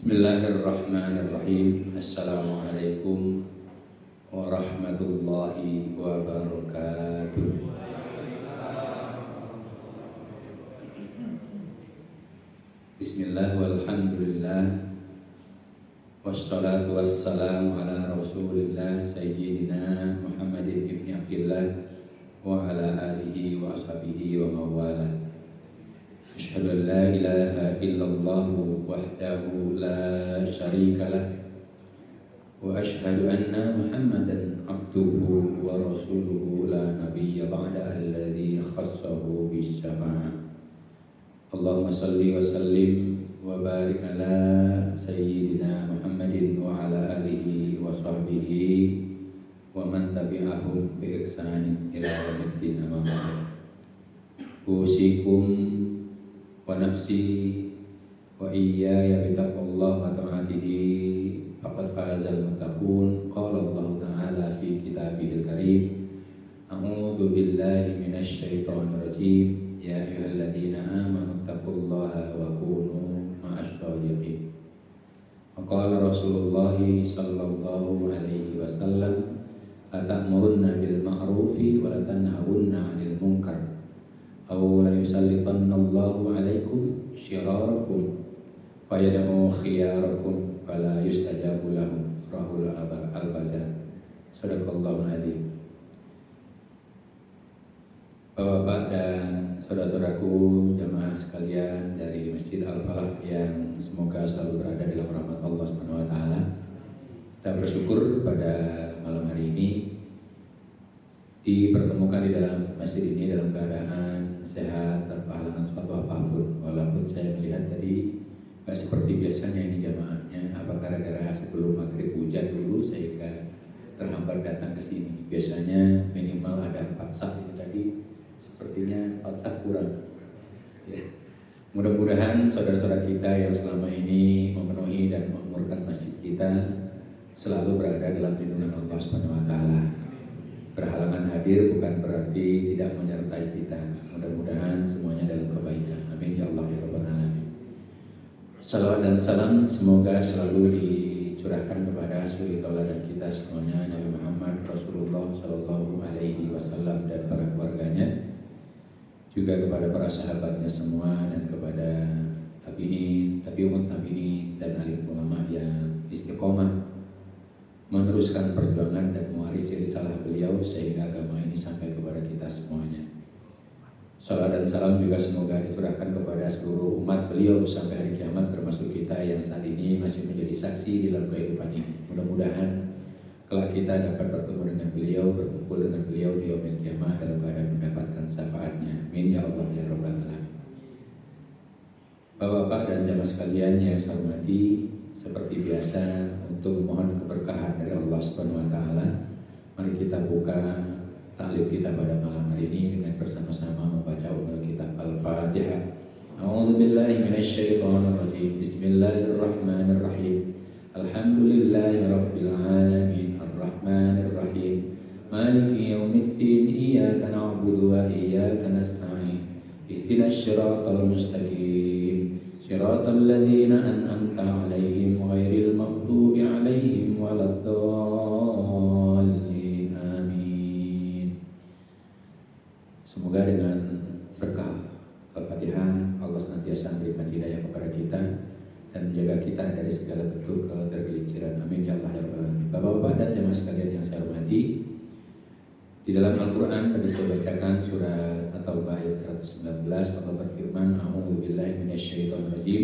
Bismillahirrahmanirrahim. Assalamualaikum warahmatullahi wabarakatuh. Bismillah walhamdulillah wassalatu wassalamu ala rasulillah sayyidina Muhammadin ibni Abdillah wa ala alihi wa ashabihi wa mawalah. Asyhadu an la ilaha illallah wahdahu la syarika lah wa asyhadu anna Muhammadan abduhu wa rasuluhu la nabiyya ba'da alladhi khassahu bisyafa'ah. Allahumma salli wa sallim wa barik ala sayyidina Muhammadin wa ala alihi wa sahbihi wa man tabi'ahum bi ihsanin ila yaumiddin. Amma ba'd. Usikum wa nafsi wa iyaya bitaqwallah wa ta'atihi faqad fazal muttaqun. Qala Allah ta'ala fi kitabihil karim, a'udzu billahi minasy syaithanir rajim, ya ayyuhalladzina amanu taqullaha wa kunu ma'asy shadiqin. Qala Rasulullah sallallahu alaihi wasallam, ata'murunna bil ma'rufi wa la tanhawunna 'anil munkar aw la yusallitanna Allahu 'alaikum syirarakum fayad'u khiyarakum fala yustajabu lahum. Rahul al-Bazar. Shadaqallahu alazim. Bapak-bapak dan saudara-saudaraku jamaah sekalian dari Masjid Al-Falah yang semoga selalu berada dalam rahmat Allah Subhanahu wa taala. Kita bersyukur pada malam hari ini dipertemukan di dalam masjid ini dalam keadaan sehat tanpa halangan suatu apapun. Walaupun saya melihat tadi gak seperti biasanya ini jamaahnya, apa gara-gara sebelum maghrib hujan dulu sehingga terhambat datang ke sini. Biasanya minimal ada 4 saf, tadi sepertinya 4 saf kurang. Ya. Mudah-mudahan saudara-saudara kita yang selama ini memenuhi dan memakmurkan masjid kita selalu berada dalam lindungan Allah Subhanahu wa taala. Berhalangan hadir bukan berarti tidak menyertai kita. Mudah-mudahan semuanya dalam kebaikan. Amin ya Allah ya rabbal alamin. Salawat dan salam semoga selalu dicurahkan kepada suri tauladan kita semuanya, Nabi Muhammad Rasulullah sallallahu alaihi wasallam dan para keluarganya, juga kepada para sahabatnya semua dan kepada tabi'in, tabi'ut tabi'in dan alim ulama yang istiqomah meneruskan perjuangan dan mewarisi risalah beliau sehingga agama ini sampai kepada kita semuanya. Salam dan salam juga semoga dicurahkan kepada seluruh umat beliau sampai hari kiamat, termasuk kita yang saat ini masih menjadi saksi di dalam kehidupan ini. Mudah-mudahan kelak kita dapat bertemu dengan beliau, berkumpul dengan beliau di yaumil kiamah dalam keadaan mendapatkan syafaatnya. Amin ya Allah ya rabbal alamin. Bapak-bapak dan jamaah sekalian yang saya hormati, seperti biasa untuk memohon keberkahan dari Allah Subhanahu wa taala, mari kita buka ta'lim kita pada malam hari ini dengan bersama-sama membaca ummul kitab Al-Fatihah. A'udzu billahi minasy syaithanir rajim. Bismillahirrahmanirrahim. Alhamdulillahirabbil alamin arrahmanir rahim maliki yaumiddin iyyaka na'budu wa iyyaka nasta'in ihdinas siratal mustaqim siratal ladzina an'amta 'alaihim ghairil maghdubi 'alaihim waladdallin. Amin. Semoga dengan berkah Al-Fatihah Allah senantiasa memberikan hidayah kepada kita dan menjaga kita dari segala bentuk ketergelinciran. Amin ya Allah ya rabbal alamin. Bapak-bapak dan jemaah sekalian yang saya hormati, di dalam Al-Quran tadi saya bacakan surat At-Taubah ayat 119. Allah berfirman, a'udzu billahi minasyaitonir rajim.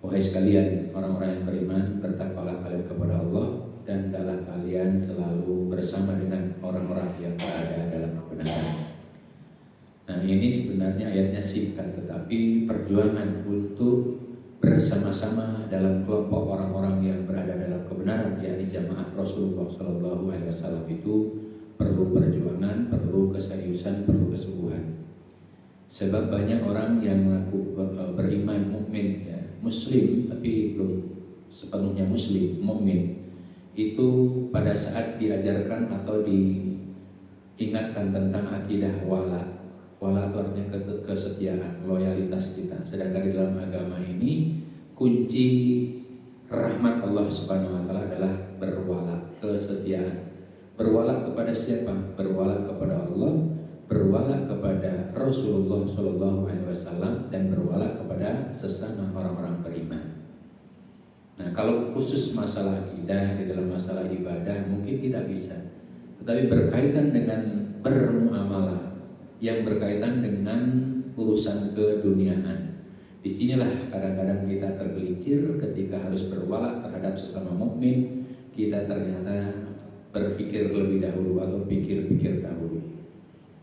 Wahai sekalian orang-orang yang beriman, bertakwalah kalian kepada Allah dan hendaklah kalian selalu bersama dengan orang-orang yang berada dalam kebenaran. Nah, ini sebenarnya ayatnya singkat, tetapi perjuangan untuk bersama-sama dalam kelompok orang-orang yang berada dalam kebenaran, yakni jamaah Rasulullah Sallallahu Alaihi Wasallam, itu perlu perjuangan, perlu keseriusan, perlu kesungguhan. Sebab banyak orang yang mengaku beriman, mukmin, ya, muslim, tapi belum sepenuhnya muslim, mukmin. Itu pada saat diajarkan atau diingatkan tentang akidah wala. Wala itu artinya kesetiaan, loyalitas kita. Sedangkan di dalam agama ini kunci rahmat Allah Subhanahu wa taala adalah berwala, kesetiaan. Berwala kepada siapa? Berwala kepada Allah, berwala kepada Rasulullah Shallallahu Alaihi Wasallam, dan berwala kepada sesama orang-orang beriman. Nah, kalau khusus masalah akidah, di dalam masalah ibadah mungkin tidak bisa. Tetapi berkaitan dengan bermuamalah, yang berkaitan dengan urusan keduniaan, disinilah kadang-kadang kita tergelincir ketika harus berwala terhadap sesama mukmin. Kita ternyata berpikir lebih dahulu atau pikir-pikir dahulu.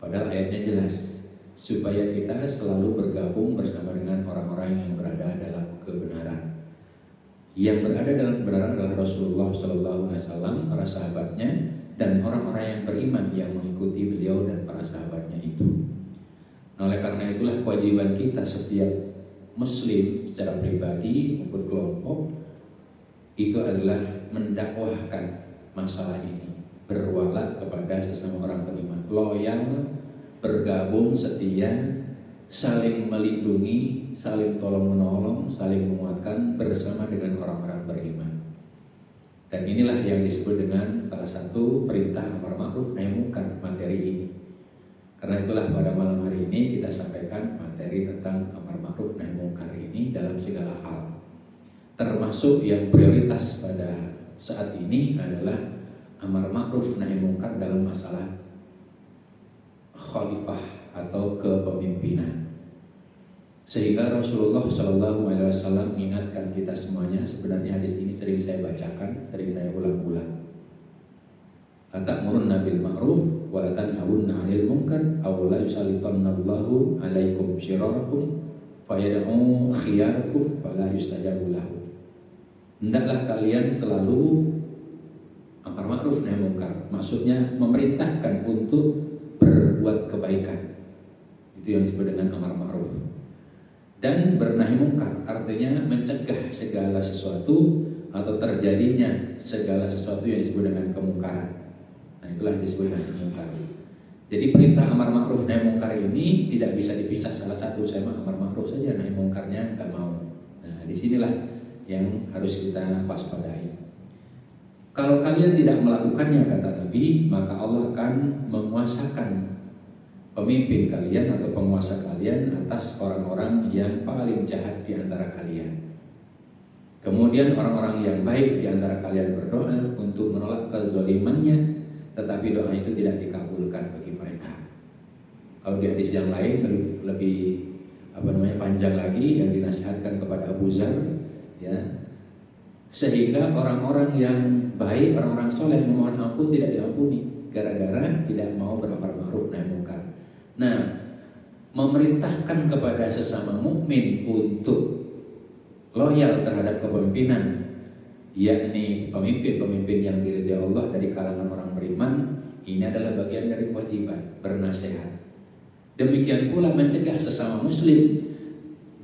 Padahal ayatnya jelas, supaya kita selalu bergabung bersama dengan orang-orang yang berada dalam kebenaran. Yang berada dalam kebenaran adalah Rasulullah Shallallahu Alaihi Wasallam, para sahabatnya, dan orang-orang yang beriman yang mengikuti beliau dan para sahabatnya itu. Nah, oleh karena itulah kewajiban kita setiap Muslim secara pribadi maupun kelompok itu adalah mendakwahkan masalah ini, berwala kepada sesama orang beriman, loyal, bergabung, setia, saling melindungi, saling tolong-menolong, saling menguatkan bersama dengan orang-orang beriman. Dan inilah yang disebut dengan salah satu perintah amar ma'ruf nahi munkar, materi ini. Karena itulah pada malam hari ini kita sampaikan materi tentang amar ma'ruf nahi munkar ini dalam segala hal. Termasuk yang prioritas pada saat ini adalah amar ma'ruf nahi munkar dalam masalah khalifah atau kepemimpinan. Sehingga Rasulullah Shallallahu Alaihi Wasallam mengingatkan kita semuanya. Sebenarnya hadis ini sering saya bacakan, sering saya ulang-ulang. La ta'murunna bil ma'ruf wa la tanhawunna 'anil munkar aw la yusallitannallahu 'alaikum syirarakum fayad'u khiyarakum fala yustajabu lahum. Hendaklah kalian selalu amar ma'ruf nahi munkar. Maksudnya memerintahkan untuk berbuat kebaikan. Itu yang disebut dengan amar ma'ruf. Dan bernahi munkar artinya mencegah segala sesuatu atau terjadinya segala sesuatu yang disebut dengan kemungkaran. Nah, itulah yang disebut nahi munkar. Jadi perintah amar ma'ruf nahi munkar ini tidak bisa dipisah salah satu. Saya mah amar ma'ruf saja, nahi munkarnya nggak mau. Nah, disinilah yang harus kita waspadai. Kalau kalian tidak melakukannya, kata Nabi, maka Allah akan menguasakan pemimpin kalian atau penguasa kalian atas orang-orang yang paling jahat di antara kalian. Kemudian orang-orang yang baik di antara kalian berdoa untuk menolak kezalimannya, tetapi doa itu tidak dikabulkan bagi mereka. Kalau di hadis yang lain lebih panjang lagi yang dinasihatkan kepada Abu Dzar, ya, sehingga orang-orang yang baik, orang-orang soleh memohon ampun tidak diampuni gara-gara tidak mau beramar ma'ruf nahi munkar. Nah, memerintahkan kepada sesama mukmin untuk loyal terhadap kepemimpinan, yakni pemimpin-pemimpin yang diridhai Allah dari kalangan orang beriman, ini adalah bagian dari kewajiban bernasihat. Demikian pula mencegah sesama muslim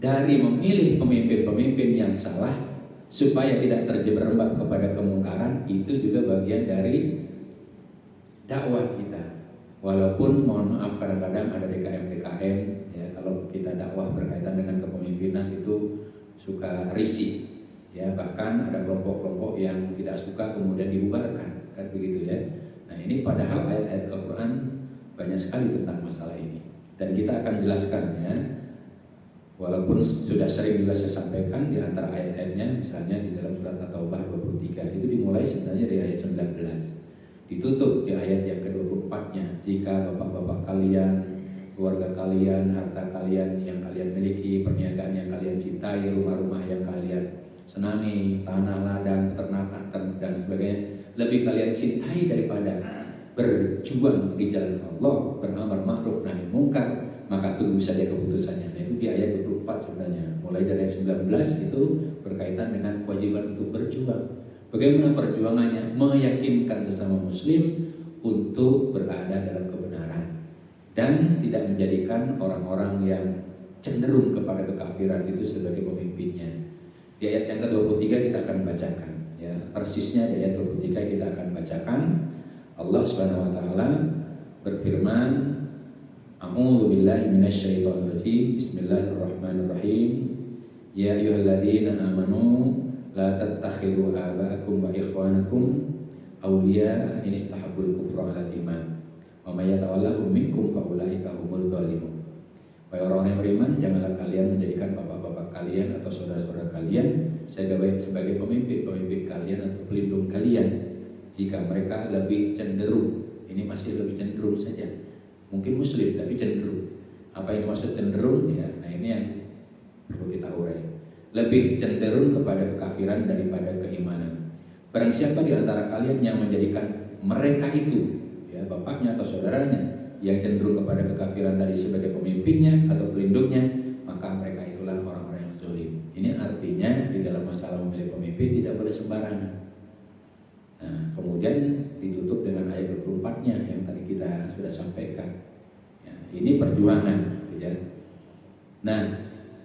dari memilih pemimpin-pemimpin yang salah supaya tidak terjerembab kepada kemungkaran, itu juga bagian dari dakwah kita. Walaupun mohon maaf kadang-kadang ada DKM, ya, kalau kita dakwah berkaitan dengan kepemimpinan itu suka risih, ya, bahkan ada kelompok-kelompok yang tidak suka kemudian dibubarkan, kan begitu ya. Nah, ini padahal ayat-ayat Al-Quran banyak sekali tentang masalah ini, dan kita akan jelaskan, ya. Walaupun sudah sering juga saya sampaikan di antara ayat-ayatnya, misalnya di dalam surat At-Taubah 23 itu dimulai sebenarnya dari ayat 19. Ditutup di ayat yang ke-24-nya, jika bapak-bapak kalian, keluarga kalian, harta kalian yang kalian miliki, perniagaan yang kalian cintai, rumah-rumah yang kalian senangi, tanah, ladang, peternakan, dan sebagainya, lebih kalian cintai daripada berjuang di jalan Allah, beramar ma'ruf nahi munkar, maka tunggu saja keputusannya. Nah, itu di ayat 24 sebenarnya. Mulai dari ayat 19 itu berkaitan dengan kewajiban untuk berjuang. Bagaimana perjuangannya? Meyakinkan sesama muslim untuk berada dalam kebenaran dan tidak menjadikan orang-orang yang cenderung kepada kekafiran itu sebagai pemimpinnya. Di ayat yang ke-23 kita akan bacakan, ya, persisnya di ayat 23 kita akan bacakan. Allah Subhanahu wa taala berfirman, A'udzu billahi minasyaitonir rajim. Bismillahirrahmanirrahim. Ya ayyuhalladzina amanu la tattakhidhu aba'akum wa ikhwanakum awliya in istahabbul kufra 'alal iman wa may yatawallahum minkum fa ulaika humul zalimun. Wahai orang yang beriman, janganlah kalian menjadikan bapak-bapak kalian atau saudara-saudara kalian sebagai pemimpin kalian atau pelindung kalian jika mereka lebih cenderung. Ini masih lebih cenderung saja. Mungkin muslim tapi cenderung. Apa yang dimaksud cenderung? Ya, nah ini yang perlu kita urai. Lebih cenderung kepada kekafiran daripada keimanan. Barang siapa di antara kalian yang menjadikan mereka itu, ya bapaknya atau saudaranya, yang cenderung kepada kekafiran tadi sebagai pemimpinnya atau pelindungnya, maka mereka itulah orang-orang yang zalim. Ini artinya di dalam masalah memilih pemimpin tidak boleh sembarangan. Nah, kemudian ditutup dengan ayat 24-nya yang tadi kita sudah sampaikan. Ya, ini perjuangan, gitu ya. Nah,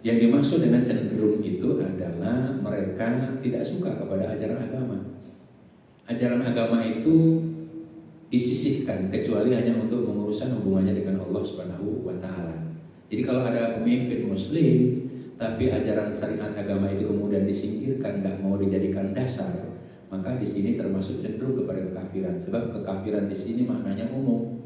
yang dimaksud dengan cenderung itu adalah mereka tidak suka kepada ajaran agama. Ajaran agama itu disisihkan kecuali hanya untuk mengurusan hubungannya dengan Allah Subhanahu wa taala. Jadi kalau ada pemimpin muslim tapi ajaran syariat agama itu kemudian disingkirkan, tidak mau dijadikan dasar, maka di sini termasuk cenderung kepada kekafiran. Sebab kekafiran di sini maknanya umum,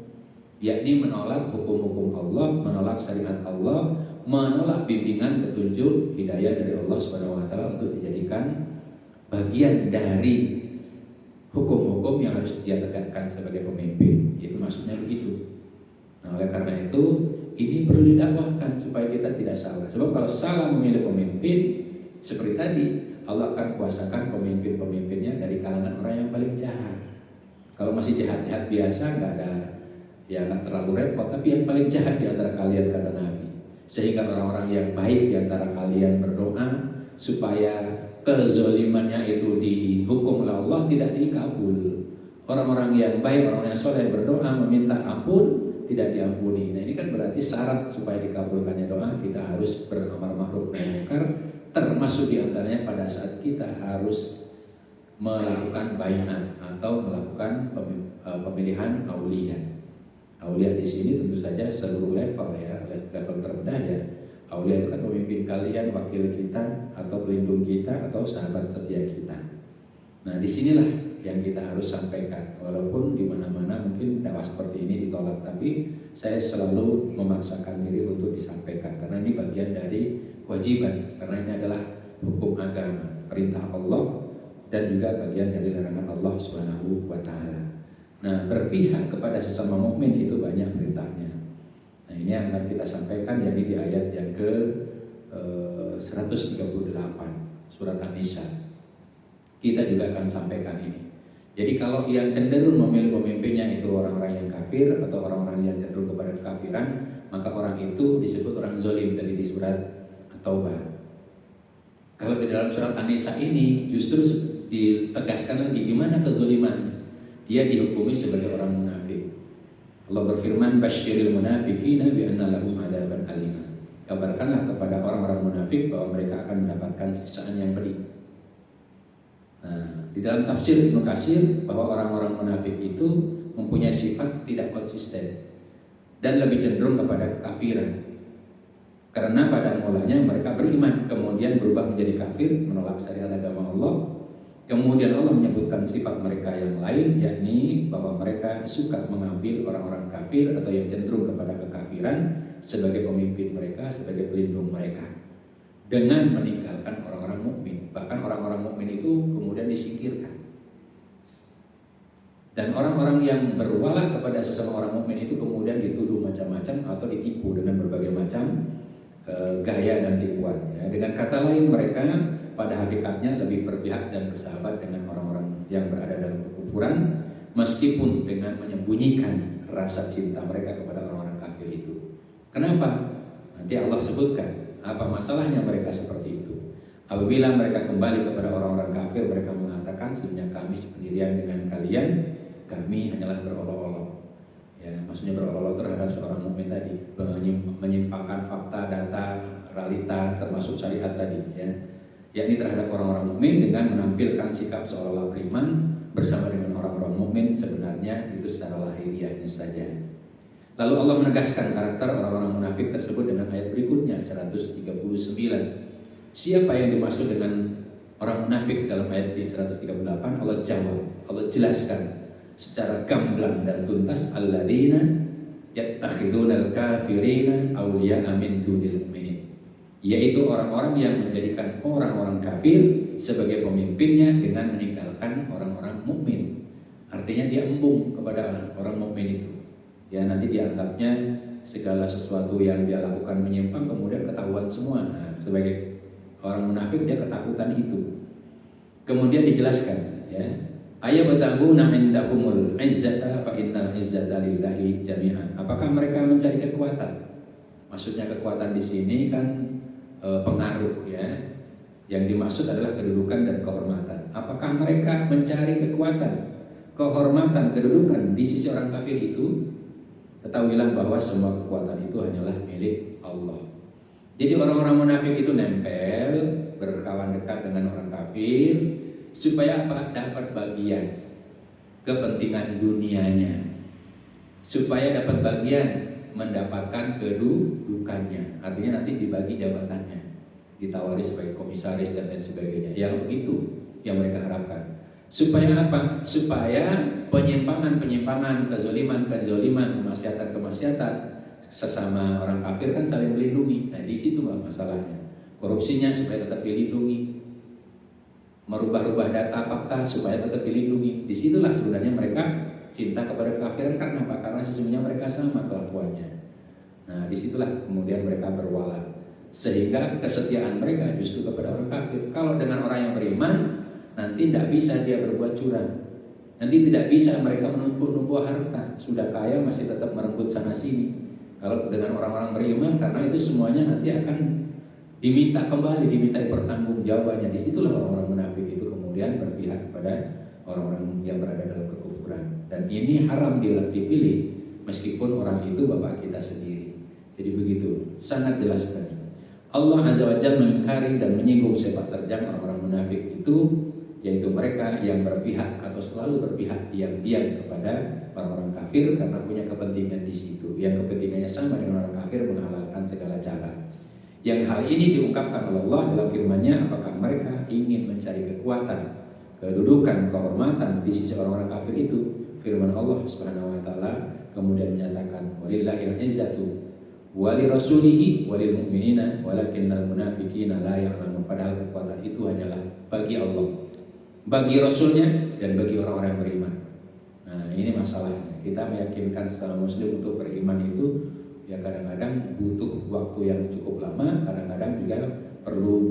yakni menolak hukum-hukum Allah, menolak syariat Allah, menolak bimbingan petunjuk hidayah dari Allah Subhanahu wa taala untuk dijadikan bagian dari hukum-hukum yang harus dia tegakkan sebagai pemimpin. Itu maksudnya begitu. Nah, oleh karena itu ini perlu didakwahkan supaya kita tidak salah. Sebab kalau salah memilih pemimpin seperti tadi, Allah akan kuasakan pemimpin-pemimpinnya dari kalangan orang yang paling jahat. Kalau masih jahat-jahat biasa nggak ada, ya nggak terlalu repot. Tapi yang paling jahat di antara kalian, kata Nabi, sehingga orang-orang yang baik di antara kalian berdoa supaya kezalimannya itu dihukum oleh Allah tidak dikabul. Orang-orang yang baik, orang yang soleh berdoa meminta ampun tidak diampuni. Nah ini kan berarti syarat supaya dikabulkannya doa kita harus beramar ma'ruf nahi munkar, termasuk diantaranya pada saat kita harus melakukan bai'at atau melakukan pemilihan aulia. Aulia di sini tentu saja seluruh level ya, level terendah ya. Aulia itu kan pemimpin kalian, wakil kita, atau pelindung kita, atau sahabat setia kita. Nah disinilah yang kita harus sampaikan. Walaupun di mana-mana mungkin dakwah seperti ini ditolak, tapi saya selalu memaksakan diri untuk disampaikan karena ini bagian dari kewajiban. Karena ini adalah hukum agama, perintah Allah dan juga bagian dari larangan Allah Subhanahu wa taala. Nah, berpihak kepada sesama mukmin itu banyak perintahnya. Nah, ini yang akan kita sampaikan yakni di ayat yang ke 138 surat An-Nisa. Kita juga akan sampaikan ini. Jadi kalau yang cenderung memilih pemimpinnya itu orang-orang yang kafir atau orang-orang yang cenderung kepada kekafiran, maka orang itu disebut orang zalim tadi di surat At-Taubah. Kalau di dalam surat An-Nisa ini justru ditegaskan lagi gimana kezaliman. Dia dihukumi sebagai orang munafik. Allah berfirman, "Basyiril munafiqina bi anna lahum adzaban alima." Kabarkanlah kepada orang-orang munafik bahwa mereka akan mendapatkan siksaan yang pedih. Nah, di dalam tafsir Ibnu Katsir bahwa orang-orang munafik itu mempunyai sifat tidak konsisten dan lebih cenderung kepada kekafiran. Karena pada mulanya mereka beriman, kemudian berubah menjadi kafir, menolak syariat agama Allah. Kemudian Allah menyebutkan sifat mereka yang lain, yakni bahwa mereka suka mengambil orang-orang kafir atau yang cenderung kepada kekafiran sebagai pemimpin mereka, sebagai pelindung mereka, dengan meninggalkan orang-orang mukmin. Bahkan orang-orang mukmin itu kemudian disingkirkan. Dan orang-orang yang berwala kepada sesama orang mukmin itu kemudian dituduh macam-macam atau ditipu dengan berbagai macam gaya dan tipuan. Ya, dengan kata lain mereka pada hakikatnya lebih berpihak dan bersahabat dengan orang-orang yang berada dalam kekufuran, meskipun dengan menyembunyikan rasa cinta mereka kepada orang-orang kafir itu. Kenapa? Nanti Allah sebutkan apa masalahnya mereka seperti itu. Apabila mereka kembali kepada orang-orang kafir, mereka mengatakan sebenarnya kami sendirian dengan kalian, kami hanyalah berolok-olok. Ya, maksudnya berolok-olok terhadap seorang mukmin tadi, menyimpangkan fakta, data, realita, termasuk syariat tadi, ya. Yakni terhadap orang-orang mukmin dengan menampilkan sikap seolah-olah beriman bersama dengan orang-orang mukmin sebenarnya itu secara lahiriahnya saja. Lalu Allah menegaskan karakter orang-orang munafik tersebut dengan ayat berikutnya 139. Siapa yang dimaksud dengan orang munafik dalam ayat 138? Allah jawab, Allah jelaskan secara gamblang dan tuntas, alladzina yattakhidunal kafirina awliya'a min dunil mu'minin, yaitu orang-orang yang menjadikan orang-orang kafir sebagai pemimpinnya dengan meninggalkan orang-orang mukmin. Artinya dia embung kepada orang mukmin itu. Ya, nanti dianggapnya segala sesuatu yang dia lakukan menyimpang kemudian ketahuan semua. Nah, sebagai orang munafik dia ketakutan itu. Kemudian dijelaskan, ya, ayabtaguna indahumul izzata fa innal izzata lillahi jami'an. Apakah mereka mencari kekuatan? Maksudnya kekuatan di sini kan pengaruh, ya. Yang dimaksud adalah kedudukan dan kehormatan. Apakah mereka mencari kekuatan, kehormatan, kedudukan di sisi orang kafir itu? Ketahuilah bahwa semua kekuatan itu hanyalah milik Allah. Jadi orang-orang munafik itu nempel, berkawan dekat dengan orang kafir supaya apa? Dapat bagian kepentingan dunianya, supaya dapat bagian mendapatkan kedudukannya. Artinya nanti dibagi jabatannya, ditawari sebagai komisaris dan lain sebagainya. Yang begitu yang mereka harapkan. Supaya apa? Supaya penyimpangan-penyimpangan, kezoliman-kezoliman, kemaksiatan-kemaksiatan sesama orang kafir kan saling melindungi. Nah, di situ masalahnya. Korupsinya supaya tetap dilindungi, merubah-rubah data fakta supaya tetap dilindungi. Disitulah sebenarnya mereka cinta kepada kekafiran. Karena apa? Karena sesungguhnya mereka sama kelakuannya. Nah, disitulah kemudian mereka berwala, sehingga kesetiaan mereka justru kepada orang kafir. Kalau dengan orang yang beriman, nanti tidak bisa dia berbuat curang. Nanti tidak bisa mereka menumpuk-numpuk harta. Sudah kaya masih tetap merenggut sana sini. Kalau dengan orang-orang beriman, karena itu semuanya nanti akan diminta kembali, diminta pertanggungjawabannya. Disitulah orang-orang munafik itu kemudian berpihak kepada orang-orang yang berada dalam kekufuran. Dan ini haram dipilih meskipun orang itu bapak kita sendiri. Jadi begitu, sangat jelas sekali. Allah Azza wa Jalla mengingkari dan menyinggung sepak terjang orang-orang munafik itu, yaitu mereka yang berpihak atau selalu berpihak diam-diam kepada orang-orang kafir karena punya kepentingan di situ. Yang kepentingannya sama dengan orang kafir, menghalalkan segala cara. Yang hal ini diungkapkan oleh Allah dalam firman-Nya, apakah mereka ingin mencari kekuatan, kedudukan, kehormatan di sisi orang-orang kafir itu? Firman Allah Subhanahu wa taala kemudian menyatakan, walillahil izzatu wali rasulihi walil mu'minina walakinnal munafiqina la ya'lamun. Padahal kekuatan itu hanyalah bagi Allah, bagi Rasulnya, dan bagi orang-orang yang beriman. Nah, ini masalahnya. Kita meyakinkan sesama muslim untuk beriman itu ya kadang-kadang butuh waktu yang cukup lama, kadang-kadang juga perlu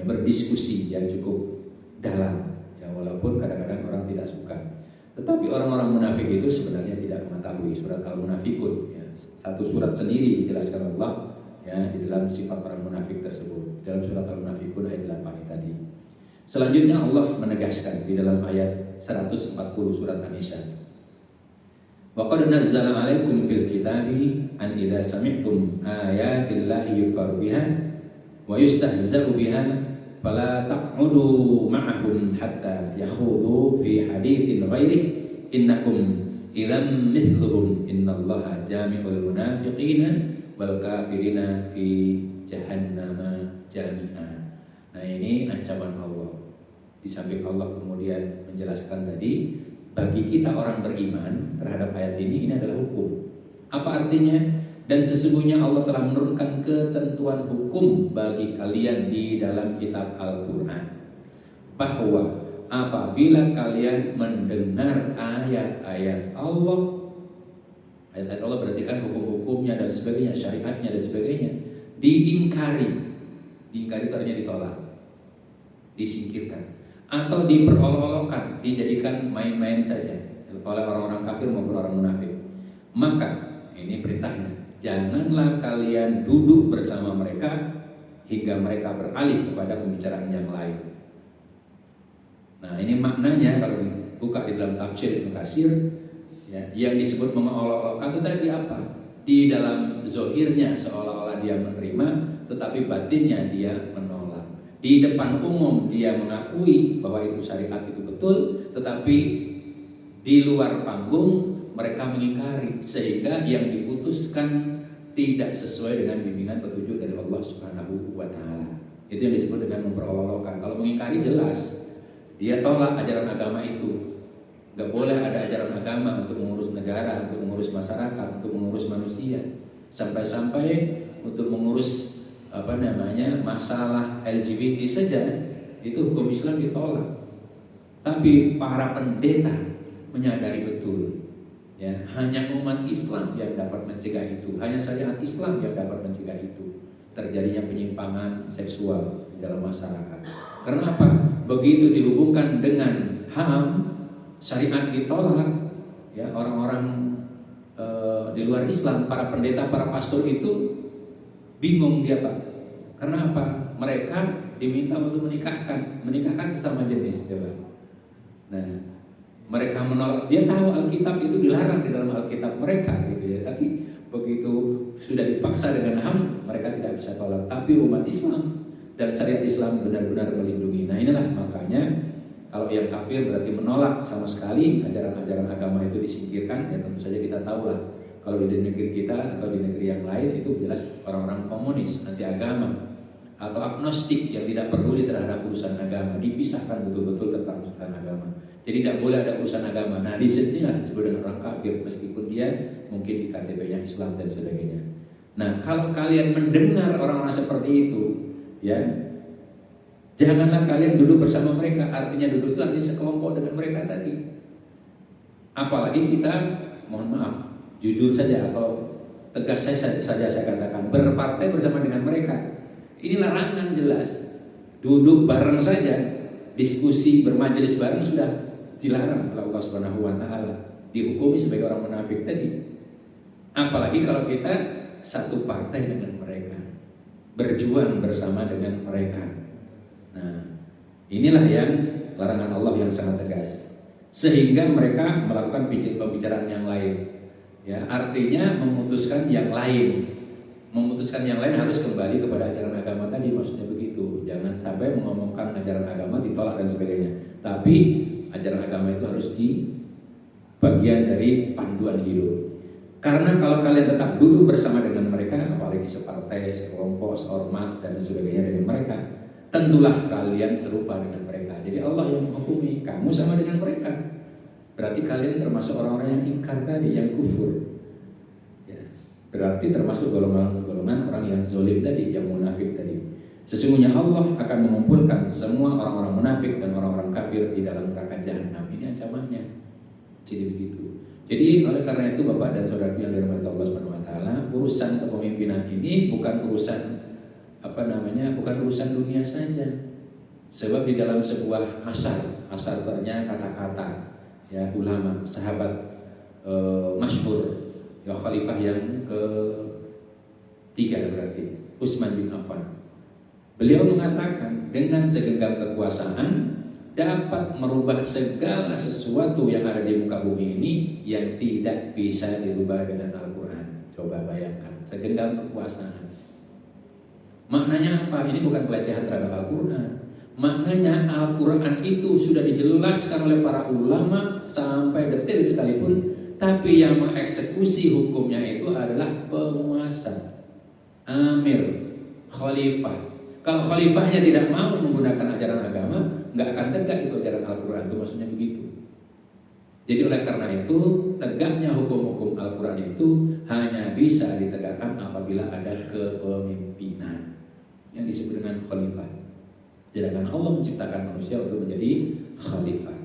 berdiskusi yang cukup dalam. Ya, walaupun kadang-kadang orang tidak suka. Tetapi orang-orang munafik itu sebenarnya tidak mengetahui. Surat Al-Munafikun, ya, satu surat sendiri dijelaskan Allah, ya, di dalam sifat orang munafik tersebut. Dalam surat Al-Munafikun ayat 8 tadi. Selanjutnya Allah menegaskan di dalam ayat 140 surat An-Nisa. Wa qad nazzala 'alaikum fil kitabi an idza sami'tum ayatillahi yukfaru biha wa yustahza'u biha fala taq'udu ma'ahum hatta yakhudu fi haditsin ghairihi innakum idzan mithluhum innallaha jami'ul munafiqina wal kafirina fi jahannama jami'a. Nah, ini ancaman Allah. Di samping Allah kemudian menjelaskan tadi, bagi kita orang beriman terhadap ayat ini adalah hukum. Apa artinya? Dan sesungguhnya Allah telah menurunkan ketentuan hukum bagi kalian di dalam kitab Al-Quran, bahwa apabila kalian mendengar ayat-ayat Allah, ayat-ayat Allah berarti kan hukum-hukumnya dan sebagainya, syariatnya dan sebagainya, diingkari artinya ditolak, disingkirkan, atau diperolok-olokkan, dijadikan main-main saja oleh orang-orang kafir maupun orang munafik, maka ini perintahnya, janganlah kalian duduk bersama mereka hingga mereka beralih kepada pembicaraan yang lain. Nah, ini maknanya kalau dibuka di dalam tafsir Ibnu Katsir, ya, yang disebut mengolok-olokkan itu tadi apa? Di dalam zahirnya seolah-olah dia menerima, tetapi batinnya dia menolak. Di depan umum dia mengakui bahwa itu syariat itu betul, tetapi di luar panggung mereka mengingkari, sehingga yang diputuskan tidak sesuai dengan bimbingan petunjuk dari Allah Subhanahu wa taala. Itu yang disebut dengan memperolok-olokkan. Kalau mengingkari jelas, dia tolak ajaran agama itu. Gak boleh ada ajaran agama untuk mengurus negara, untuk mengurus masyarakat, untuk mengurus manusia. Sampai-sampai untuk mengurus masalah LGBT saja, itu hukum Islam ditolak. Tapi para pendeta menyadari betul, ya, hanya umat Islam yang dapat mencegah itu, hanya syariat Islam yang dapat mencegah itu terjadinya penyimpangan seksual di dalam masyarakat. Kenapa? Begitu dihubungkan dengan HAM, syariat ditolak, ya, orang-orang di luar Islam, para pendeta, para pastor itu bingung dia, Pak. Kenapa? Mereka diminta untuk menikahkan sesama jenis, coba. Nah, mereka menolak. Dia tahu Alkitab itu dilarang di dalam Alkitab mereka, gitu ya. Tapi begitu sudah dipaksa dengan HAM, mereka tidak bisa tolak. Tapi umat Islam dan syariat Islam benar-benar melindungi. Nah, inilah makanya kalau yang kafir berarti menolak sama sekali ajaran-ajaran agama itu disingkirkan. Ya tentu saja kita tahu lah, kalau di negeri kita atau di negeri yang lain itu jelas orang-orang komunis, anti agama, atau agnostik yang tidak peduli terhadap urusan agama, dipisahkan betul-betul tentang urusan agama. Jadi tidak boleh ada urusan agama. Nah, di sini lah disebut dengan orang kafir, meskipun dia mungkin di KTP-nya Islam dan sebagainya. Nah, kalau kalian mendengar orang-orang seperti itu, ya, janganlah kalian duduk bersama mereka. Artinya duduk itu artinya sekelompok dengan mereka tadi. Apalagi kita, mohon maaf, jujur saja atau tegas saja saya katakan, berpartai bersama dengan mereka. Ini larangan jelas. Duduk bareng saja, diskusi, bermajelis bareng sudah dilarang oleh Allah Subhanahu wa taala. Dihukumi sebagai orang munafik tadi. Apalagi kalau kita satu partai dengan mereka, berjuang bersama dengan mereka. Nah, inilah yang larangan Allah yang sangat tegas. Sehingga mereka melakukan pembicaraan yang lain. Ya, artinya memutuskan yang lain. Memutuskan yang lain harus kembali kepada ajaran agama tadi, maksudnya begitu. Jangan sampai mengomongkan ajaran agama ditolak dan sebagainya. Tapi ajaran agama itu harus di bagian dari panduan hidup. Karena kalau kalian tetap duduk bersama dengan mereka, apalagi separtai, sekelompok, seormas dan sebagainya dengan mereka, tentulah kalian serupa dengan mereka. Jadi Allah yang menghukumi, kamu sama dengan mereka. Berarti kalian termasuk orang-orang yang ingkar tadi, yang kufur. Ya, berarti termasuk golongan-golongan orang yang zalim tadi, yang munafik tadi. Sesungguhnya Allah akan mengumpulkan semua orang-orang munafik dan orang-orang kafir di dalam neraka jahanam. Ini ancamannya. Jadi begitu. Jadi oleh karena itu Bapak dan Saudara yang dirahmati Allah Subhanahu wa taala, urusan kepemimpinan ini bukan urusan bukan urusan dunia saja. Sebab di dalam sebuah asar-asarnya kata-kata, ya, ulama, sahabat masyhur, ya, khalifah yang ketiga berarti Utsman bin Affan. Beliau mengatakan dengan segenggam kekuasaan dapat merubah segala sesuatu yang ada di muka bumi ini yang tidak bisa dirubah dengan Al-Quran. Coba bayangkan, segenggam kekuasaan. Maknanya apa? Ini bukan pelecehan terhadap Al-Quran. Maknanya Al-Quran itu sudah dijelaskan oleh para ulama sampai detail sekalipun, tapi yang mengeksekusi hukumnya itu adalah penguasa, amir, khalifah. Kalau khalifahnya tidak mau menggunakan ajaran agama, nggak akan tegak itu ajaran Al-Quran, itu maksudnya begitu. Jadi oleh karena itu, tegaknya hukum-hukum Al-Quran itu hanya bisa ditegakkan apabila ada kepemimpinan yang disebut dengan khalifah. Sedangkan Allah menciptakan manusia untuk menjadi khalifah.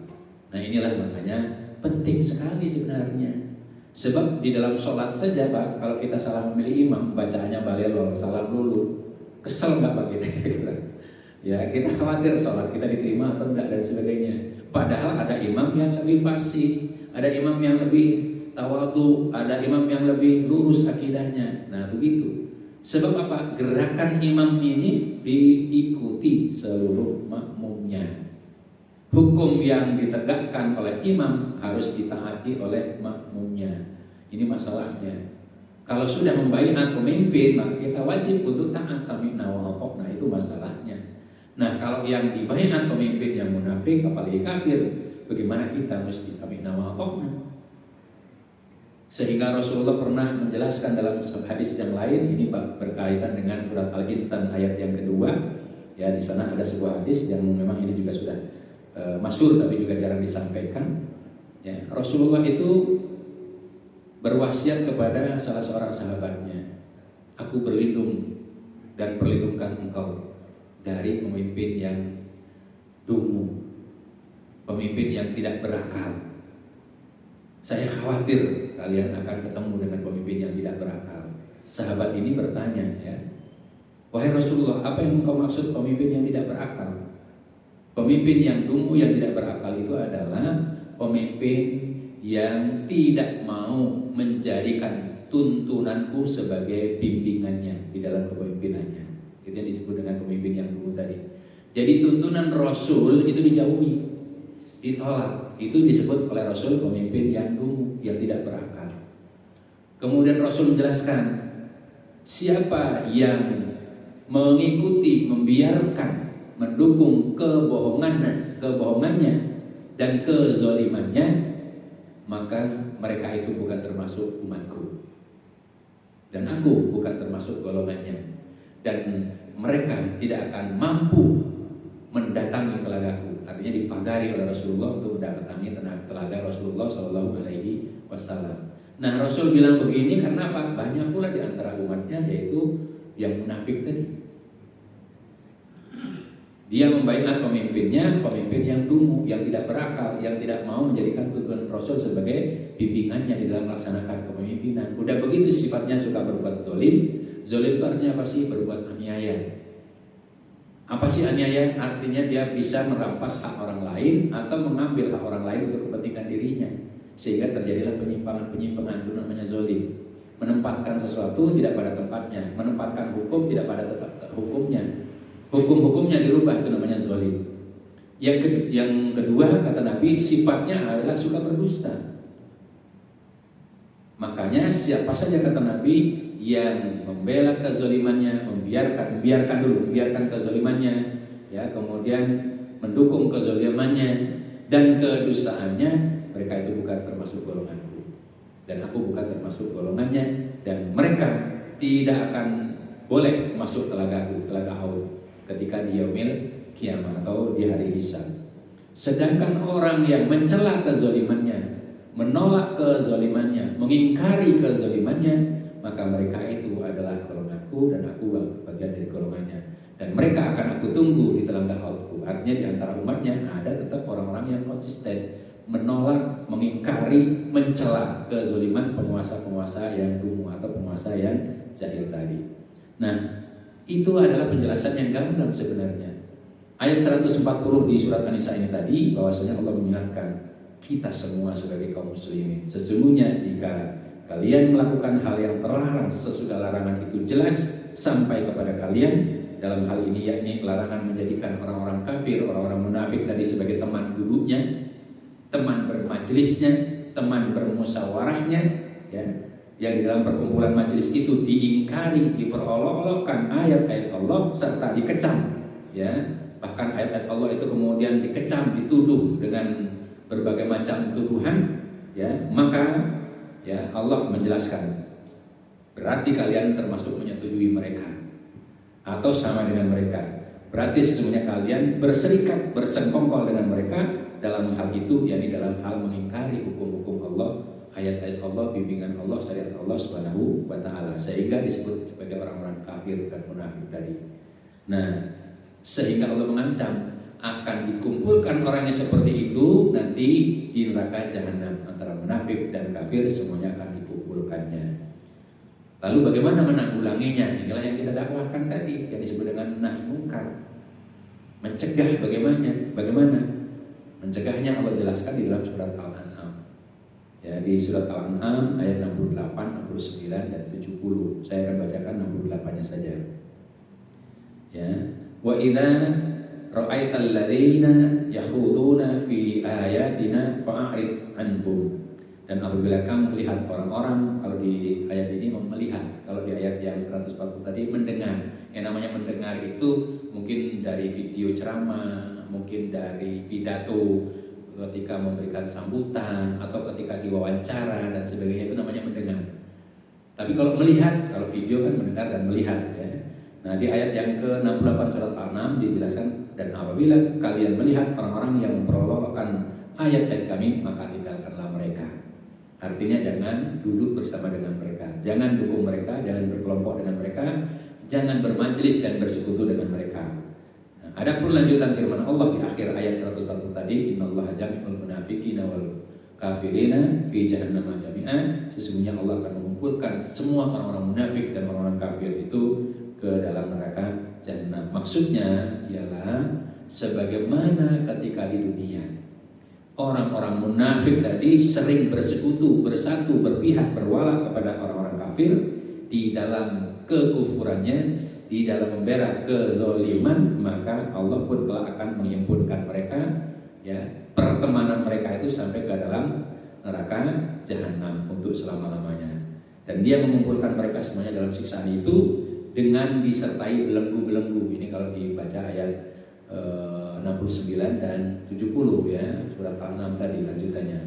Nah, inilah makanya penting sekali sebenarnya. Sebab di dalam sholat saja, Pak, kalau kita salah memilih imam, bacaannya balelol, salah lulu, kesel nggak Pak kita kira-kira? Ya, kita khawatir sholat kita diterima atau enggak dan sebagainya. Padahal ada imam yang lebih fasih, ada imam yang lebih tawadhu, ada imam yang lebih lurus akidahnya. Nah, begitu. Sebab apa? Gerakan imam ini diikuti seluruh makmumnya. Hukum yang ditegakkan oleh imam harus ditaati oleh makmumnya. Ini masalahnya. Kalau sudah membaiat pemimpin, maka kita wajib untuk taat, sami'na wa ata'na. Itu masalahnya. Nah, kalau yang dibaiat pemimpin yang munafik, apalagi kafir, bagaimana kita mesti sami'na wa ata'na? Sehingga Rasulullah pernah menjelaskan dalam hadis yang lain, ini berkaitan dengan surat Al-Insan ayat yang kedua, Ya, di sana ada sebuah hadis yang memang ini juga sudah masyhur tapi juga jarang disampaikan. Ya, Rasulullah itu berwasiat kepada salah seorang sahabatnya, aku berlindung dan perlindungkan engkau dari pemimpin yang dungu, pemimpin yang tidak berakal. Saya khawatir kalian akan ketemu dengan pemimpin yang tidak berakal. Sahabat ini bertanya, ya, wahai Rasulullah, apa yang engkau maksud pemimpin yang tidak berakal? Pemimpin yang dungu, yang tidak berakal itu adalah pemimpin yang tidak mau menjadikan tuntunanku sebagai bimbingannya di dalam kepemimpinannya. Itu yang disebut dengan pemimpin yang dungu tadi. Jadi tuntunan Rasul itu dijauhi, ditolak. Itu disebut oleh Rasul pemimpin yang dungu, yang tidak berakal. Kemudian Rasul menjelaskan, siapa yang mengikuti, membiarkan, mendukung kebohongannya dan kezalimannya, maka mereka itu bukan termasuk umatku, dan aku bukan termasuk golongannya, dan mereka tidak akan mampu mendatangi telagaku. Artinya dipagari oleh Rasulullah untuk mendatangi telaga Rasulullah Shallallahu Alaihi Wasallam. Nah, Rasul bilang begini karena apa? Banyak pula di antara umatnya, yaitu yang munafik tadi. Dia membaiat pemimpinnya, pemimpin yang dungu, yang tidak berakal, yang tidak mau menjadikan tuntunan Rasul sebagai bimbingannya di dalam melaksanakan kepemimpinan. Udah begitu sifatnya suka berbuat zalim. Zalim itu artinya apa sih? Berbuat aniaya. Apa sih aniaya? Artinya dia bisa merampas hak orang lain atau mengambil hak orang lain untuk kepentingan dirinya, sehingga terjadilah penyimpangan. Itu namanya zalim. Menempatkan sesuatu tidak pada tempatnya, menempatkan hukum tidak pada hukumnya, hukum-hukumnya dirubah, itu namanya zalim. Yang kedua, kata Nabi, sifatnya adalah suka berdusta. Makanya siapa saja, kata Nabi, yang membela kezalimannya, membiarkan kezalimannya, ya, kemudian mendukung kezalimannya dan kedustaannya, mereka itu bukan termasuk golonganku, dan aku bukan termasuk golongannya, dan mereka tidak akan boleh masuk telagaku, telaga Haud, ketika di yaumil kiamat atau di hari hisab. Sedangkan orang yang mencela kezalimannya, menolak kezalimannya, mengingkari kezalimannya, maka mereka itu adalah golonganku dan aku bagian dari golongannya, dan mereka akan aku tunggu di telaga Haudku. Artinya di antara umatnya ada tetap orang-orang yang konsisten menolak, mengingkari, mencela kezaliman penguasa-penguasa yang dungu atau penguasa yang jahil tadi. Nah, itu adalah penjelasan yang gamblang sebenarnya. Ayat 140 di surat An-Nisa ini tadi, bahwasanya Allah mengingatkan kita semua sebagai kaum muslimin, sesungguhnya jika kalian melakukan hal yang terlarang sesudah larangan itu jelas sampai kepada kalian, dalam hal ini yakni larangan menjadikan orang-orang kafir, orang-orang munafik tadi sebagai teman duduknya, teman bermajlisnya, teman bermusyawarahnya, ya, yang di dalam perkumpulan majlis itu diingkari, diperolok-olokkan ayat-ayat Allah serta dikecam, ya, bahkan ayat-ayat Allah itu kemudian dikecam, dituduh dengan berbagai macam tuduhan, ya, maka ya Allah menjelaskan, berarti kalian termasuk menyetujui mereka atau sama dengan mereka. Berarti sesungguhnya kalian berserikat, bersengkongkol dengan mereka dalam hal itu, yakni dalam hal mengingkari hukum-hukum Allah, ayat-ayat Allah, bimbingan Allah, syariat Allah Subhanahu wa taala, sehingga disebut sebagai orang-orang kafir dan munafik tadi. Nah, sehingga Allah mengancam akan dikumpulkan orangnya seperti itu nanti di neraka jahanam, antara munafik dan kafir semuanya akan dikumpulkannya. Lalu bagaimana menanggulanginya? Inilah yang kita dakwahkan tadi, yang disebut dengan nahi mungkar. Mencegah bagaimana? Mencegahnya Allah jelaskan di dalam surat Al-An'am. Ya, di surat Al-An'am ayat 68, 69 dan 70. Saya akan bacakan 68-nya saja. Ya, wa idza ra'aital ladzina yakhuduna fi ayatina fa'rid anhum. Dan apabila kamu melihat orang-orang, kalau di ayat ini melihat, kalau di ayat yang 140 tadi mendengar. Yang namanya mendengar itu mungkin dari video ceramah, mungkin dari pidato ketika memberikan sambutan atau ketika diwawancara dan sebagainya, itu namanya mendengar. Tapi kalau melihat, kalau video kan mendengar dan melihat, ya. Nah, di ayat yang ke-68 surat Al-An'am dijelaskan, dan apabila kalian melihat orang-orang yang memperolokkan ayat-ayat kami, maka tinggalkanlah mereka. Artinya jangan duduk bersama dengan mereka, jangan dukung mereka, jangan berkelompok dengan mereka, jangan bermajelis dan bersekutu dengan mereka. Nah, adapun lanjutan firman Allah di akhir ayat 140 tadi, innallaha jami'ul munafiqina wal kafirina fi jahannam jami'a, sesungguhnya Allah akan mengumpulkan semua orang-orang munafik dan orang-orang kafir itu ke dalam neraka jahanam. Maksudnya ialah sebagaimana ketika di dunia orang-orang munafik tadi sering bersekutu, bersatu, berpihak, berwala kepada orang-orang kafir di dalam kekufurannya, di dalam membela kezaliman, maka Allah pun telah akan menghimpunkan mereka, ya, pertemanan mereka itu sampai ke dalam neraka jahanam untuk selama-lamanya. Dan dia mengumpulkan mereka semuanya dalam siksaan itu dengan disertai belenggu-belenggu. Ini kalau dibaca ayat 69 dan 70 ya, surat Al-An'am tadi lanjutannya.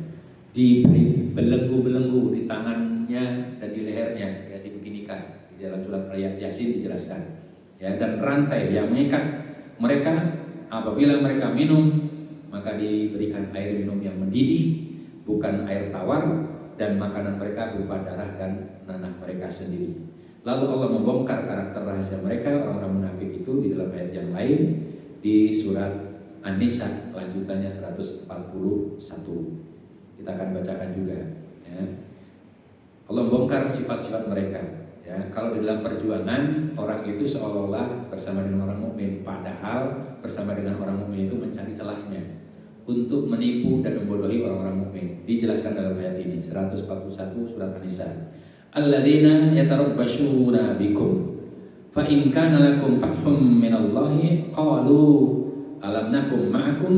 Diberi belenggu-belenggu di tangannya dan di lehernya, ya, dibeginikan. Di dalam surat ayat Yasin dijelaskan. Ya, dan rantai yang mengikat mereka apabila mereka minum, maka diberikan air minum yang mendidih, bukan air tawar, dan makanan mereka berupa darah dan nanah mereka sendiri. Lalu Allah membongkar karakter rahasia mereka, orang-orang munafik itu, di dalam ayat yang lain di surat An-Nisa lanjutannya 141. Kita akan bacakan juga, ya. Allah membongkar sifat-sifat mereka, ya. Kalau di dalam perjuangan orang itu seolah-olah bersama dengan orang mukmin, padahal bersama dengan orang mukmin itu mencari celahnya untuk menipu dan membodohi orang-orang mukmin. Dijelaskan dalam ayat ini 141 surat An-Nisa. Alladzina yatarabbasuna bikum fa in kana lakum fathum minallahi qalu alam nakum ma'akum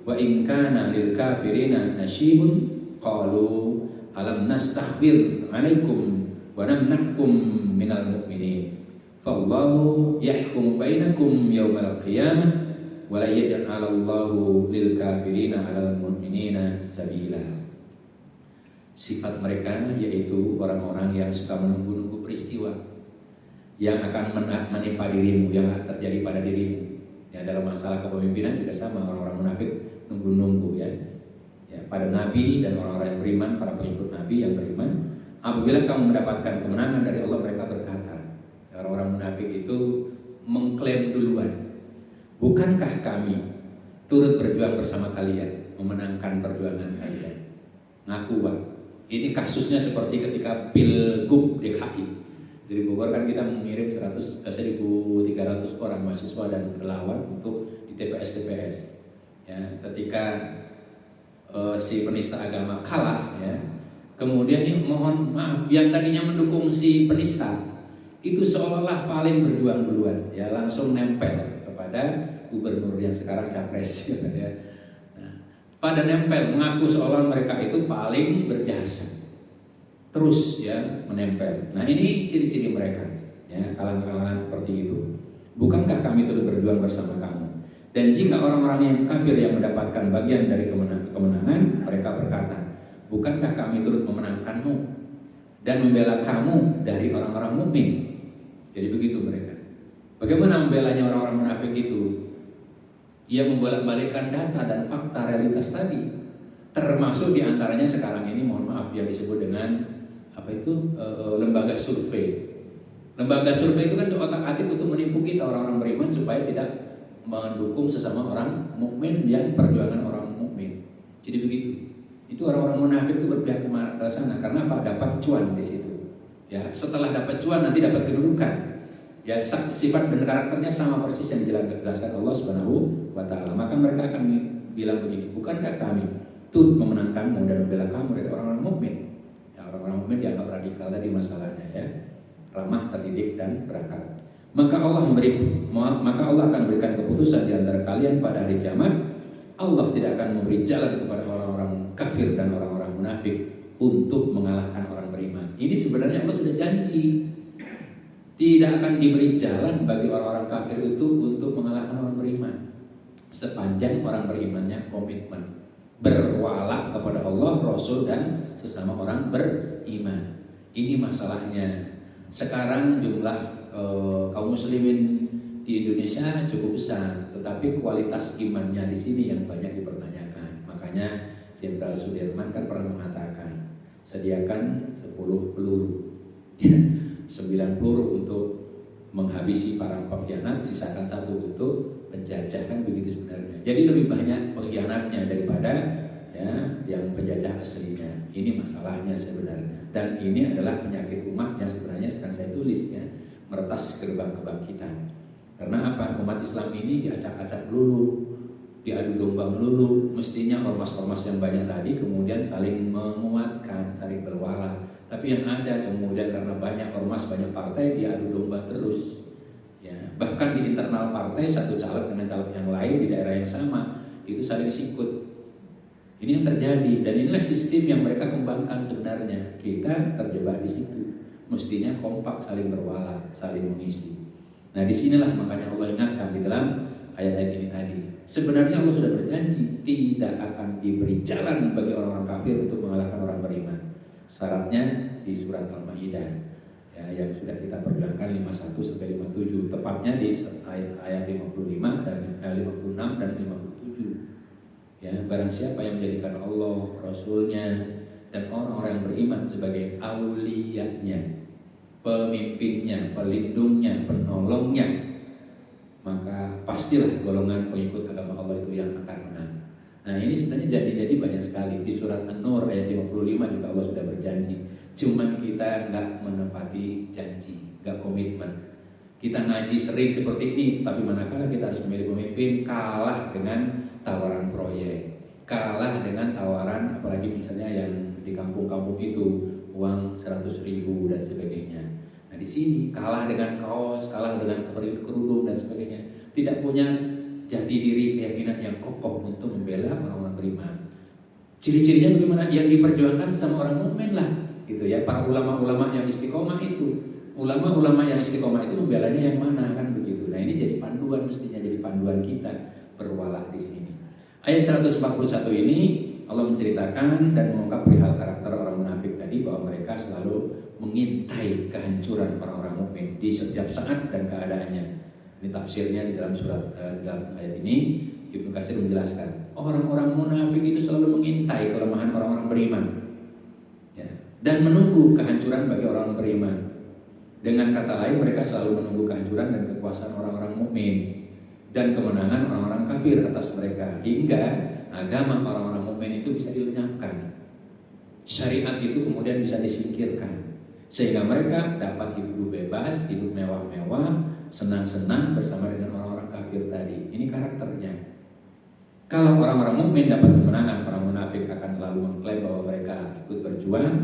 wa in kana lil kafirina nasibun qalu alam nastakhbir 'alaikum wa namna'kum minal mu'minin fallahu yahkumu bainakum yaumal qiyamah wa la yaj'alallahu lil kafirina 'alal mu'minina sabila. Sifat mereka yaitu orang-orang yang suka menunggu-nunggu peristiwa yang akan menimpa dirimu, yang terjadi pada dirimu. Ya, dalam masalah kepemimpinan juga sama, orang-orang munafik nunggu-nunggu, ya. Ya, pada Nabi dan orang-orang yang beriman, para pengikut Nabi yang beriman, apabila kamu mendapatkan kemenangan dari Allah, mereka berkata, orang-orang munafik itu mengklaim duluan, bukankah kami turut berjuang bersama kalian, memenangkan perjuangan kalian? Ngaku, Pak. Ini kasusnya seperti ketika Pilgub DKI. Dari Bogor kan kita mengirim 1.300 orang mahasiswa dan relawan untuk di TPS. Ya, ketika si penista agama kalah, ya, kemudian ini mohon maaf, yang tadinya mendukung si penista itu seolah-olah paling berjuang duluan, ya, langsung nempel kepada gubernur yang sekarang capres, ya. Pada nempel, mengaku seolah mereka itu paling berjasa, terus, ya, menempel. Nah, ini ciri-ciri mereka, ya, kalangan-kalangan seperti itu. Bukankah kami turut berjuang bersama kamu? Dan jika orang-orang yang kafir yang mendapatkan bagian dari kemenangan, mereka berkata, bukankah kami turut memenangkanmu dan membela kamu dari orang-orang mukmin? Jadi begitu mereka. Bagaimana membelanya orang-orang munafik itu? Ia membolak-balikkan data dan fakta realitas tadi, termasuk diantaranya sekarang ini, mohon maaf, yang disebut dengan lembaga survei. Lembaga survei itu kan otak-atik untuk menipu kita orang-orang beriman supaya tidak mendukung sesama orang mukmin yang perjuangan orang mukmin. Jadi begitu. Itu orang-orang munafik itu berpihak ke sana karena apa? Dapat cuan di situ. Ya, setelah dapat cuan nanti dapat kedudukan. Ya, sifat dan karakternya sama persis yang dijelaskan Allah Subhanahu wa Ta'ala. Maka mereka akan bilang begini, bukankah kami turut memenangkanmu dan membela kamu dari orang-orang mukmin? Ya, orang-orang mukmin dianggap radikal tadi masalahnya, ya, ramah, terdidik dan berakal. Maka Allah akan berikan keputusan di antara kalian pada hari kiamat. Allah tidak akan memberi jalan kepada orang-orang kafir dan orang-orang munafik untuk mengalahkan orang beriman. Ini sebenarnya Allah sudah janji. Tidak akan diberi jalan bagi orang-orang kafir itu untuk mengalahkan orang beriman sepanjang orang berimannya komitmen berwala kepada Allah, Rasul, dan sesama orang beriman. Ini masalahnya. Sekarang jumlah kaum muslimin di Indonesia cukup besar, tetapi kualitas imannya di sini yang banyak dipertanyakan. Makanya Jenderal Sudirman kan pernah mengatakan, sediakan 10 peluru, 9 peluru untuk menghabisi para pengkhianat, sisakan 1 untuk penjajah, kan begitu sebenarnya. Jadi lebih banyak pengkhianatnya daripada ya yang penjajah aslinya. Ini masalahnya sebenarnya. Dan ini adalah penyakit umat yang sebenarnya sedang saya tulis ya, meretas gerbang kebangkitan. Karena apa? Umat Islam ini diacak-acak melulu, diadu domba melulu. Mestinya ormas-ormas yang banyak tadi kemudian saling menguatkan, saling berwala. Tapi yang ada kemudian karena banyak ormas, banyak partai, diadu domba terus. Ya, bahkan di internal partai satu caleg dengan caleg yang lain di daerah yang sama itu saling sikut. Ini yang terjadi dan inilah sistem yang mereka kembangkan sebenarnya. Kita terjebak di situ. Mestinya kompak, saling berwala, saling mengisi. Nah disinilah makanya Allah ingatkan di dalam ayat-ayat ini tadi. Sebenarnya Allah sudah berjanji tidak akan diberi jalan bagi orang-orang kafir untuk mengalahkan orang beriman. Syaratnya di surat Al-Maidah ya, yang sudah kita perjuangkan 51 sampai 57, tepatnya di ayat 55 dan 56 dan 57. Ya, barang siapa yang menjadikan Allah, Rasulnya dan orang-orang yang beriman sebagai auliyanya, pemimpinnya, pelindungnya, penolongnya, maka pastilah golongan pengikut agama Allah itu yang akan menang. Nah ini sebenarnya janji-janji banyak sekali. Di surat An-Nur ayat 55 juga Allah sudah berjanji. Cuman kita nggak menepati janji, nggak komitmen. Kita ngaji sering seperti ini, tapi manakala kita harus memilih pemimpin, kalah dengan tawaran proyek, kalah dengan tawaran apalagi misalnya yang di kampung-kampung itu uang 100.000 dan sebagainya. Nah di sini kalah dengan kaos, kalah dengan kerudung dan sebagainya. Tidak punya jati diri, keyakinan yang kokoh untuk membela orang-orang beriman. Ciri-cirinya bagaimana? Yang diperjuangkan sama orang mukmin lah, gitu ya. Para ulama-ulama yang istiqomah itu, ulama-ulama yang istiqomah itu membelanya yang mana, kan begitu. Nah ini jadi panduan, mestinya jadi panduan kita berwala di sini. Ayat 141 ini Allah menceritakan dan mengungkap perihal karakter orang munafik tadi, bahwa mereka selalu mengintai kehancuran orang-orang mukmin di setiap saat dan keadaannya. Ini tafsirnya di dalam surat dalam ayat ini Ibnu Katsir menjelaskan, orang-orang munafik itu selalu mengintai kelemahan orang-orang beriman, ya, dan menunggu kehancuran bagi orang beriman. Dengan kata lain, mereka selalu menunggu kehancuran dan kekuasaan orang-orang mukmin dan kemenangan orang-orang kafir atas mereka, hingga agama orang-orang mukmin itu bisa dilenyapkan, syariat itu kemudian bisa disingkirkan, sehingga mereka dapat hidup bebas, hidup mewah-mewah, senang-senang bersama dengan orang-orang kafir tadi. Ini karakternya. Kalau orang-orang mukmin dapat kemenangan, orang munafik akan lalu mengklaim bahwa mereka ikut berjuang,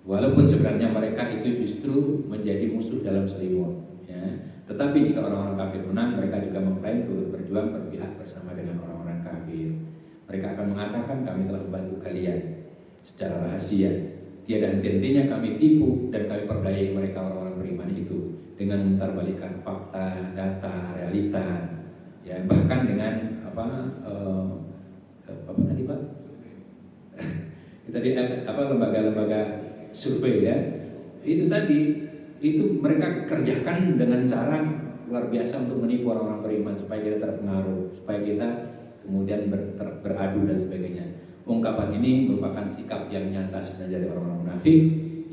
walaupun sebenarnya mereka itu justru menjadi musuh dalam selimut. Ya. Tetapi jika orang-orang kafir menang, mereka juga mengklaim turut berjuang berpihak bersama dengan orang-orang kafir. Mereka akan mengatakan, kami telah membantu kalian secara rahasia. Tiada henti-hentinya kami tipu dan kami perdayai mereka orang-orang beriman itu dengan memutarbalikkan fakta, data, realita, ya, bahkan dengan apa tadi Pak? Tadi lembaga-lembaga survei ya. Itu tadi, itu mereka kerjakan dengan cara luar biasa untuk menipu orang-orang beriman supaya kita terpengaruh, supaya kita kemudian beradu dan sebagainya. Ungkapan ini merupakan sikap yang nyata sebenarnya dari orang-orang munafik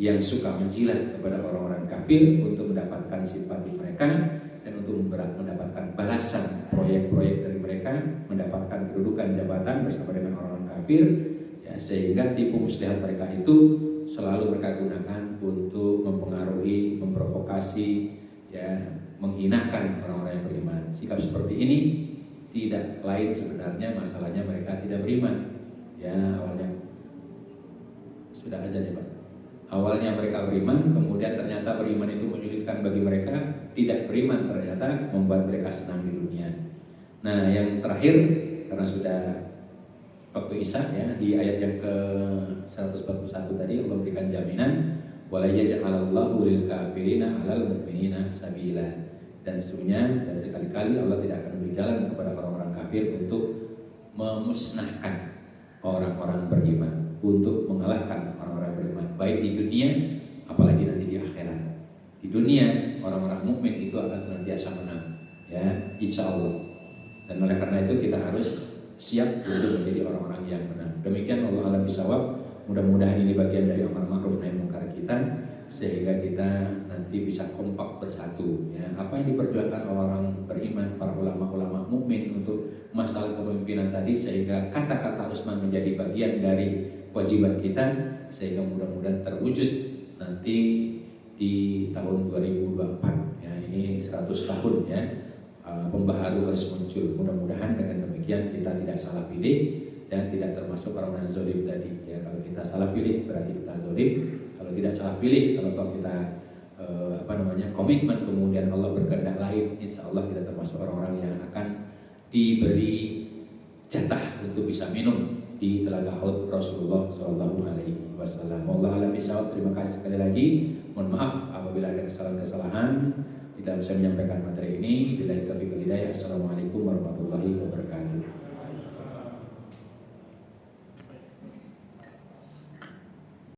yang suka menjilat kepada orang-orang kafir untuk mendapatkan simpati mereka dan untuk mendapatkan balasan proyek-proyek dari mereka, mendapatkan kedudukan jabatan bersama dengan orang-orang kafir, ya, sehingga tipu muslihat mereka itu selalu mereka gunakan untuk mempengaruhi, memprovokasi, ya, menghinakan orang-orang yang beriman. Sikap seperti ini tidak lain sebenarnya masalahnya mereka tidak beriman. Ya, awalnya sudah azan ya Pak. Awalnya mereka beriman, kemudian ternyata beriman itu menyulitkan bagi mereka. Tidak beriman ternyata membuat mereka senang di dunia. Nah, yang terakhir, karena sudah waktu Isya ya, di ayat yang ke 141 tadi Allah berikan jaminan, wala yaj'alallahu lil kafirina 'alal mu'minina sabila. Dan sesungguhnya dan sekali-kali Allah tidak akan memberi jalan kepada orang-orang kafir untuk memusnahkan orang-orang beriman, untuk mengalahkan orang-orang beriman, baik di dunia apalagi nanti di akhirat. di dunia orang-orang mukmin itu akan senantiasa menang, ya, insya Allah. Dan oleh karena itu kita harus siap untuk menjadi orang-orang yang menang. Demikian Allah alam bisawab. Mudah-mudahan ini bagian dari amar ma'ruf nahi munkar kita, sehingga kita nanti bisa kompak bersatu. Ya, apa yang diperjuangkan orang beriman, para ulama-ulama mukmin untuk masalah kepemimpinan tadi, sehingga kata-kata Utsman menjadi bagian dari kewajiban kita, sehingga mudah-mudahan terwujud nanti di tahun 2024. Ya, ini 100 tahun ya. Pembaharu harus muncul. Mudah-mudahan dengan demikian kita tidak salah pilih dan tidak termasuk orang-orang zalim tadi. Ya, kalau kita salah pilih berarti kita zalim. Kalau tidak salah pilih, kalau toh kita komitmen kemudian Allah berkehendak lain, insya Allah kita termasuk orang-orang yang akan diberi jatah untuk bisa minum di telaga haud Rasulullah Shallallahu Alaihi Wasallam. Allah alam bisawab. Terima kasih sekali lagi. Mohon maaf apabila ada kesalahan-kesalahan kita bisa menyampaikan materi ini. Billahi taufiq wal hidayah. Assalamualaikum warahmatullahi wabarakatuh.